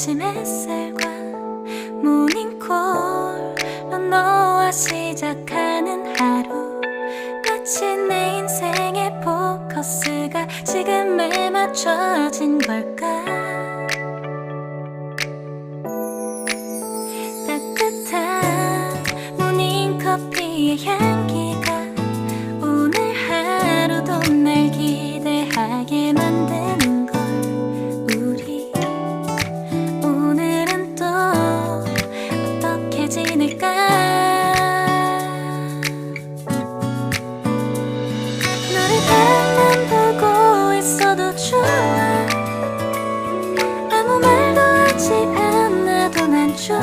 아침 햇살과 모닝콜로 너와 시작하는 하루, 마치 내 인생의 포커스가 지금에 맞춰진 걸까. 따뜻한 모닝커피의 향기가 오늘 하루도 날 기대하게 만드는 걸. 우리 오늘은 또 어떻게 지낼까. 너를 바라만 보고 있어도 좋아. 아무 말도 하지 않아도 난 좋아.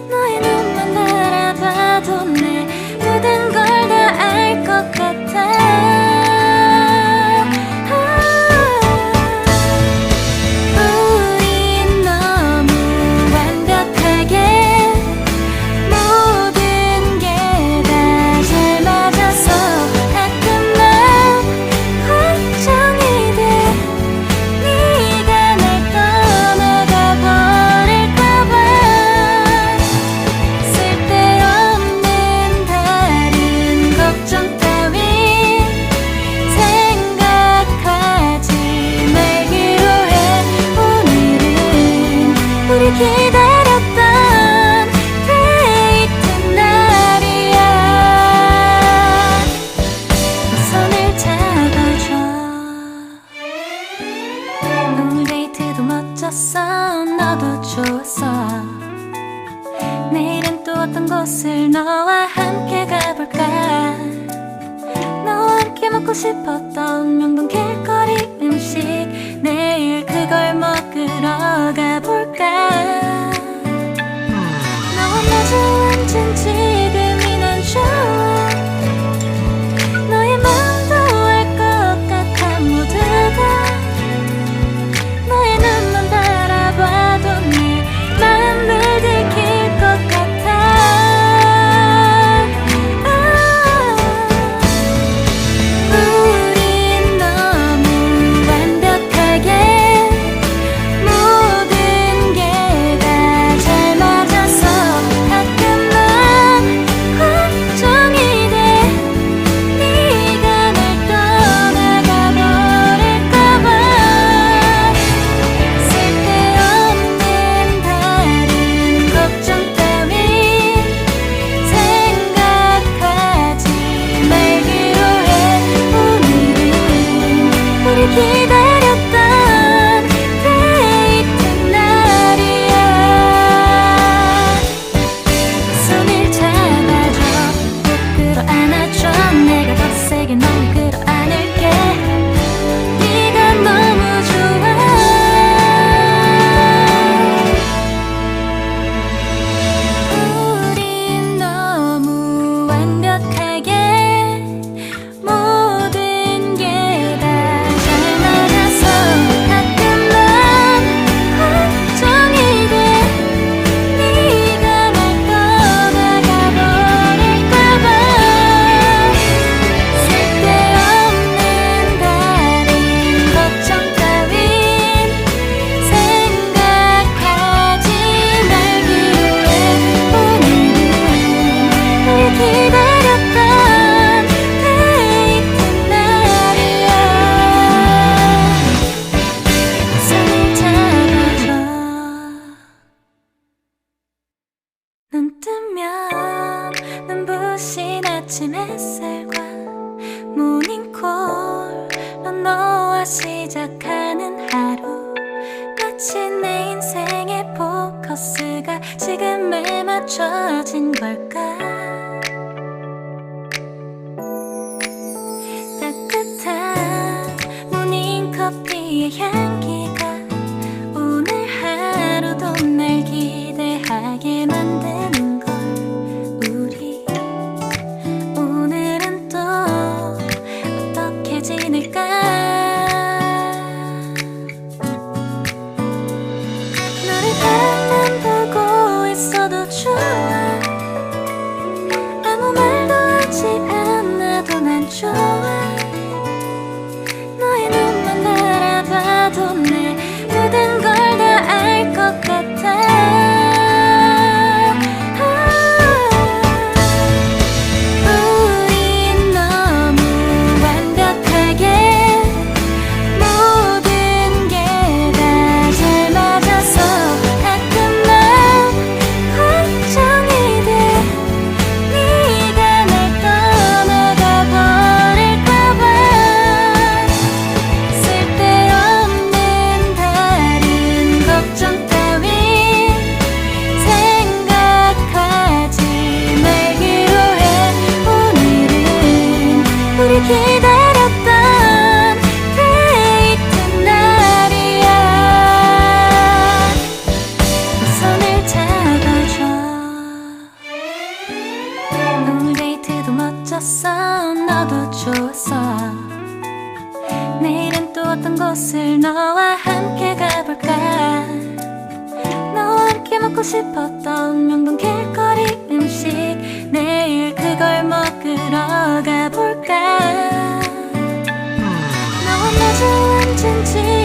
너의 눈만 바라봐도 내 모든 걸 다 알 것 같아. 우린 너무 완벽하게 모든 게 다 잘 맞아서 가끔 난 걱정이 돼. 네가 날 떠나가 버릴까봐. 쓸데없는 다른 걱정 따윈 생각하지 말기로 해. 오늘은 우리 기다렸던 데이트 날이야. 손을 잡아줘. 오늘 데이트도 멋졌어. 너도 좋았어. 내일은 또 어떤 곳을 너와 함께 가볼까. 너와 함께 먹고 싶었던 명동 길거리 음식, 내일 그걸 먹으러 가볼까. 너와 마주 앉은 지금이 난 좋아. 너의 마음도 알 것 같아. 모두 다 너의 눈만 바라봐도 내 마음을 들킬 것 같아. 우린 너무 완벽하게 모든 게 다 잘 맞아서 가끔 난 걱정이 돼. 네가 날 떠나가 버릴까봐. 쓸데없는 다른 걱정 따윈 생각하지 말기로 해. 오늘은 우리 기다렸던 데이트 날이야. 손을 잡아줘. 꼭 끌어안아줘. 내가 더 세게 널 끌어안을게. 네가 너무 좋아. 우린 너무 완벽하게 모든 게 다 잘 맞아서 가끔 난 걱정이 돼. 네가 날 떠나가 버릴까봐. 쓸데없는 다른 걱정 따윈 생각하지 말기로 해. 오늘은 우리 기다렸던 데이트 날이야. 손을 잡아줘. 눈 뜨면 눈부신 아침 햇살과 모닝콜로 너와 시작하는 하루, 마치 내 인생의 포커스가 지금에 맞춰진 걸까. 따뜻한 모닝커피의 향기가 오늘 하루도 날 기대하게 만드는 걸. 우리 오늘은 또 어떻게 지낼까. 너를 바라만 보고 있어도 좋아. 아무 말도 하지 않아도 난 좋아. 너의 눈만 바라봐도 곳을 너와 함께 가볼까? 너와 함께 먹고 싶었던 명동 길거리 음식 내일 그걸 먹으러 가볼까? 너와 마주 앉은 집